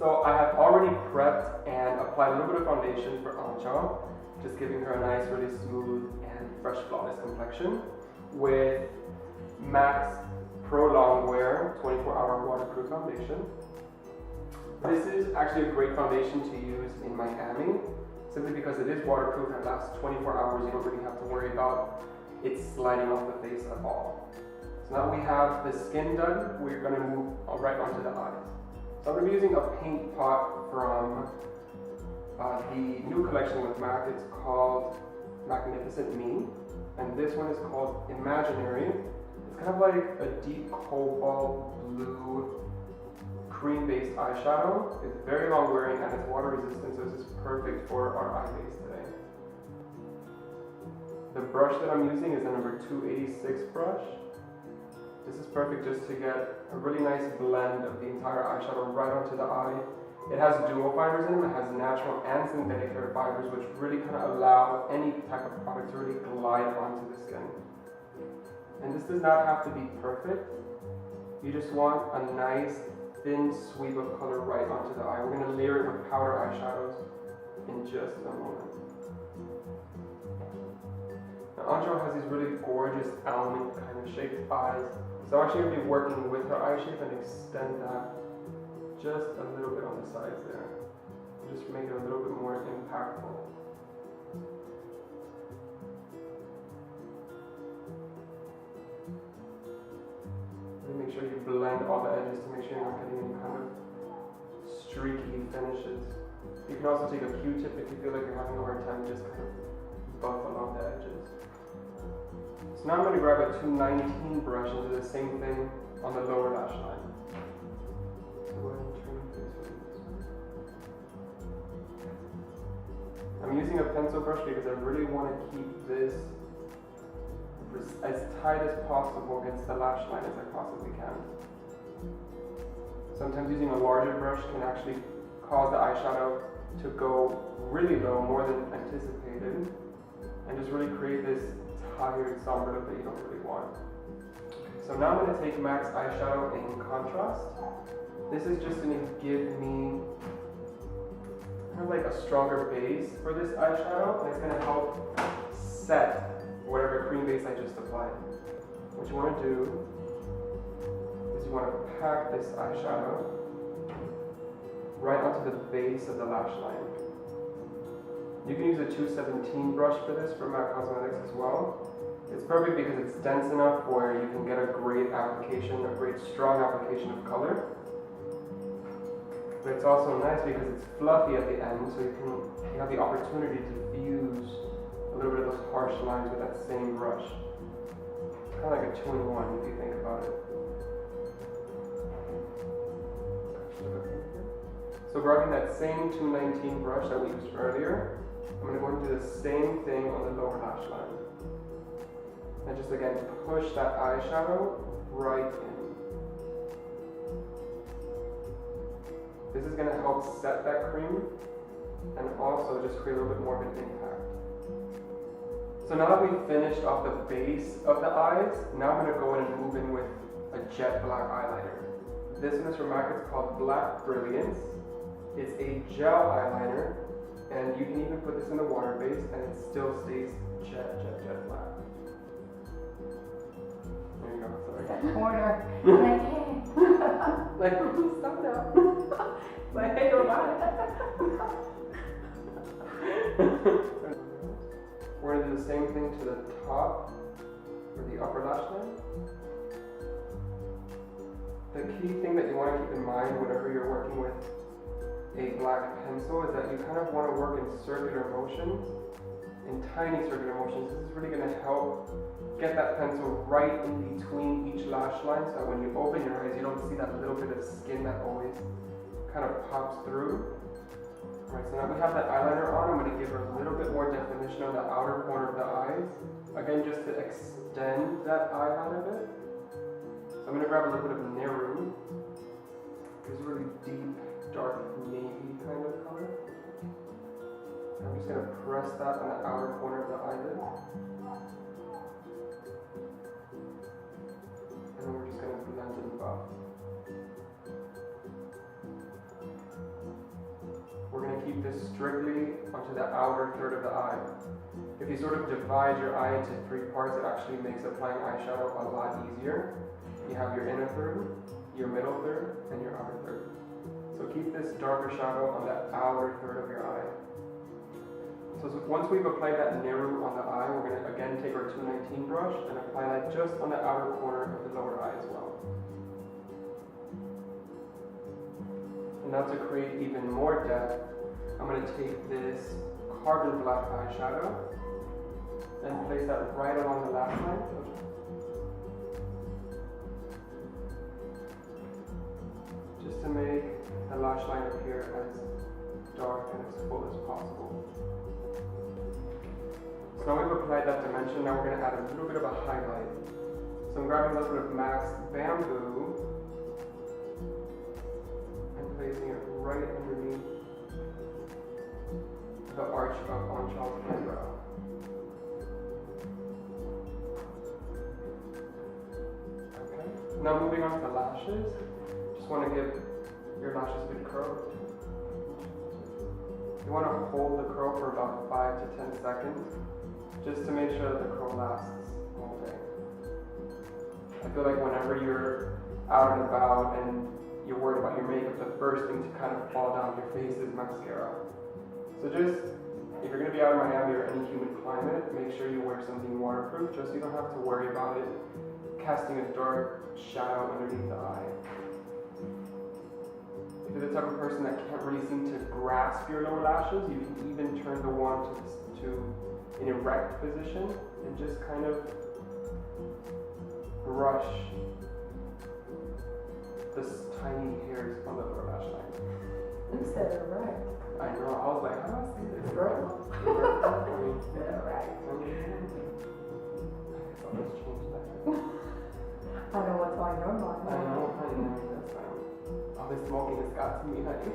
So I have already prepped and applied a little bit of foundation for Anchal, just giving her a nice, really smooth and fresh, flawless complexion with MAC's Pro-Longwear 24-hour waterproof foundation. This is actually a great foundation to use in Miami, simply because it is waterproof and it lasts 24 hours. You don't really have to worry about it sliding off the face at all. So now we have the skin done, we're going to move right onto the eyes. So I'm going to be using a Paintpot from the new collection with MAC. It's called Magnificent Me, and this one is called Imaginary. It's kind of like a deep cobalt blue cream-based eyeshadow. It's very long wearing and it's water resistant, so this is perfect for our eye base today. The brush that I'm using is the number 286 brush. This is perfect just to get a really nice blend of the entire eyeshadow right onto the eye. It has dual fibers in it. It has natural and synthetic hair fibers, which really kind of allow any type of product to really glide onto the skin. And this does not have to be perfect. You just want a nice thin sweep of color right onto the eye. We're going to layer it with powder eyeshadows in just a moment. Now, Anchal has these really gorgeous almond kind of shaped eyes. So I'm actually going to be working with her eye shape and extend that just a little bit on the sides there. Just make it a little bit more impactful. Make sure you blend all the edges to make sure you're not getting any kind of streaky finishes. You can also take a Q-tip if you feel like you're having a hard time just kind of buff along the edges. So now I'm going to grab a 219 brush and do the same thing on the lower lash line. So go ahead and turn this way. I'm using a pencil brush because I really want to keep this as tight as possible against the lash line as I possibly can. Sometimes using a larger brush can actually cause the eyeshadow to go really low, more than anticipated, and just really create this tired, somber look that you don't really want. So now I'm going to take MAC's eyeshadow in Contrast. This is just going to give me kind of like a stronger base for this eyeshadow, and it's going to help set whatever cream base I just applied. What you want to do is you want to pack this eyeshadow right onto the base of the lash line. You can use a 217 brush for this from MAC Cosmetics as well. It's perfect because it's dense enough where you can get a great application, a great strong application of color. But it's also nice because it's fluffy at the end, so you have the opportunity to fuse a little bit of those harsh lines with that same brush. Kind of like a 2-in-1 if you think about it. So grabbing that same 219 brush that we used earlier, I'm going to go and do the same thing on the lower lash line. And just again, push that eyeshadow right in. This is going to help set that cream and also just create a little bit more of an impact. So now that we've finished off the base of the eyes, now I'm going to go in and move in with a jet black eyeliner. This one is from MAC, it's called Black Brilliance. It's a gel eyeliner, and you can even put this in the water base and it still stays jet black. There you go, sorry. That corner, like, hey. Like, stop now. Like, hey, you're mine. We're going to do the same thing to the top or the upper lash line. The key thing that you want to keep in mind whenever you're working with a black pencil is that you kind of want to work in circular motions, in tiny circular motions. This is really going to help get that pencil right in between each lash line so that when you open your eyes, you don't see that little bit of skin that always kind of pops through. Alright, so now we have that eyeliner on. I'm going to give her a little bit more definition on the outer corner of the eyes. Again, just to extend that eyeline a bit. So I'm going to grab a little bit of Nehru. It's a really deep, dark navy kind of color. I'm just going to press that on the outer corner of the eyelid. And then we're just going to blend and buff. strictly onto the outer third of the eye. If you sort of divide your eye into 3 parts, it actually makes applying eyeshadow a lot easier. You have your inner third, your middle third, and your outer third. So keep this darker shadow on the outer third of your eye. So once we've applied that Nehru on the eye, we're going to again take our 219 brush and apply that just on the outer corner of the lower eye as well. And now to create even more depth, I'm going to take this carbon black eyeshadow and place that right along the lash line. Just to make the lash line appear as dark and as full as possible. So now we've applied that dimension, now we're going to add a little bit of a highlight. So I'm grabbing a little bit of MAC's Bamboo and placing it right underneath the arch of Anchal's eyebrow. Okay. Now moving on to the lashes. Just want to give your lashes a good curl. You want to hold the curl for about 5 to 10 seconds, just to make sure that the curl lasts all day. I feel like whenever you're out and about and you're worried about your makeup, the first thing to kind of fall down your face is mascara. So just, if you're going to be out in Miami or any humid climate, make sure you wear something waterproof, just so you don't have to worry about it casting a dark shadow underneath the eye. If you're the type of person that can't really seem to grasp your lower lashes, you can even turn the wand to an erect position and just kind of brush the tiny hairs on the lower lash line. You said erect. I know, I was like, how do I say this? Erect. Let's change that. I know what's on your mind. I know, that's fine. All this smoking has got to me, honey.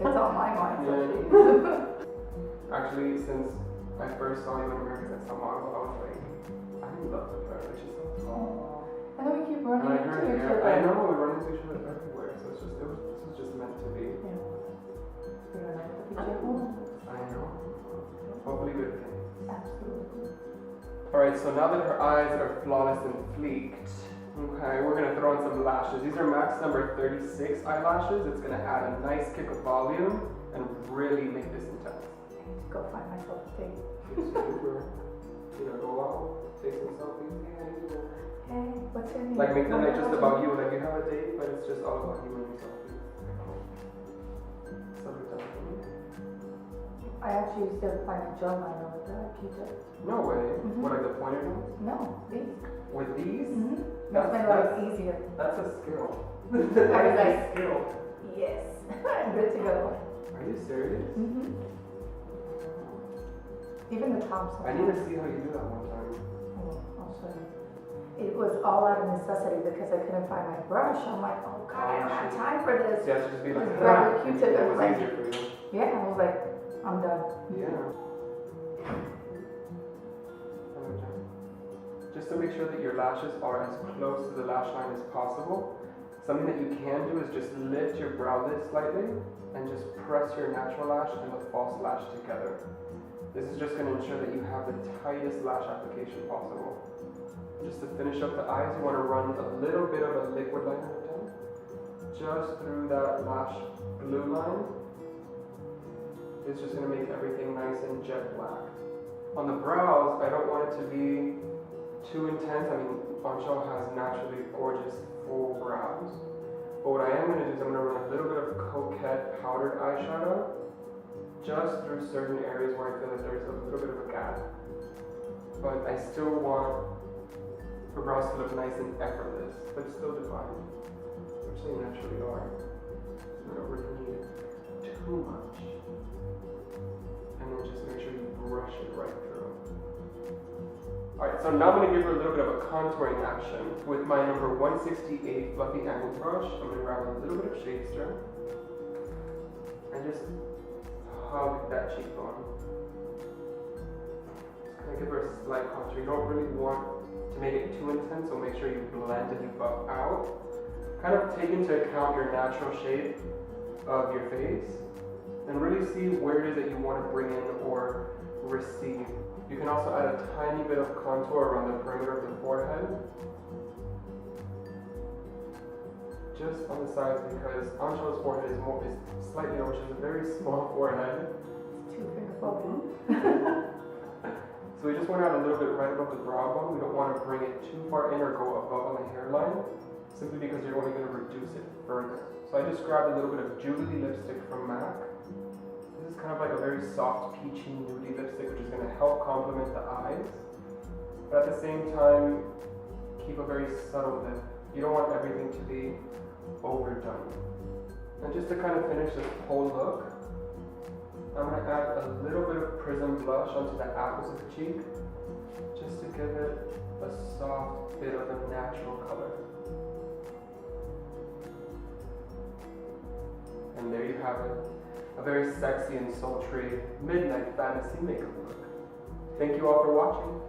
It's on my mind. Yeah. Actually, since I first saw you in American Next Top Model, I was like, I'm in love with her. Like, she's so tall. And then we keep running And I into heard each hair. other. I know we run into each other everywhere, so it's just, this was just meant to be. Yeah. We don't have to be careful. I know. Hopefully good things. Absolutely. Alright, so now that her eyes are flawless and fleeked, okay, we're going to throw on some lashes. These are MAC's number 36 eyelashes. It's going to add a nice kick of volume and really make this intense. Go find myself a date. Super. Go out, take some selfies. Hey, what's your name? Like make the night just about you. Like you have a date, but it's just all about you and your selfies. So we've done it for me. I actually used to apply my gel liner with that. No way. What, like the pointed ones? No, these. With these? Makes my life easier. That's a skill. I was like, a skill. Yes. I'm good to go. Are you serious? Even the tops. I need to see how you do that one time. I'll show you. It was all out of necessity because I couldn't find my brush. I'm like, oh God, I don't have time for this. So you have to just be like, grab a Q-tip that and was like, easier for you. Yeah, I was like, I'm done. Yeah. Just to make sure that your lashes are as close to the lash line as possible, something that you can do is just lift your brow lid slightly and just press your natural lash and the false lash together. This is just going to ensure that you have the tightest lash application possible. Just to finish up the eyes, you want to run a little bit of a liquid liner down, just through that lash glue line. It's just going to make everything nice and jet black. On the brows, I don't want it to be too intense. I mean, Anchal has naturally gorgeous full brows. But what I am going to do is I'm going to run a little bit of Coquette powdered eyeshadow just through certain areas where I feel like there's a little bit of a gap. But I still want her brows to look nice and effortless, but still defined, which they naturally are. So you don't really need too much. And then just make sure you brush it right through. Alright, so now I'm going to give her a little bit of a contouring action. With my number 168 fluffy angled brush, I'm going to grab a little bit of Shadester and just hug that cheekbone. Just going to give her a slight contour. You don't really want to make it too intense, so make sure you blend and you buff out. Kind of take into account your natural shape of your face and really see where it is that you want to bring in or recede. You can also add a tiny bit of contour around the perimeter of the forehead, just on the sides, because Anchal's forehead is slightly over. She has a very small forehead. Too finger. So we just want to add a little bit right above the brow bone. We don't want to bring it too far in or go above on the hairline, simply because you're only going to reduce it further. So I just grabbed a little bit of Jubilee lipstick from MAC. This is kind of like a very soft peachy nudie lipstick, which is going to help complement the eyes, but at the same time keep a very subtle lip. You don't want everything to be overdone. And just to kind of finish this whole look, I'm going to add a little bit of Prism blush onto the apples of the cheek, just to give it a soft bit of a natural color. And there you have it, a very sexy and sultry midnight fantasy makeup look. Thank you all for watching.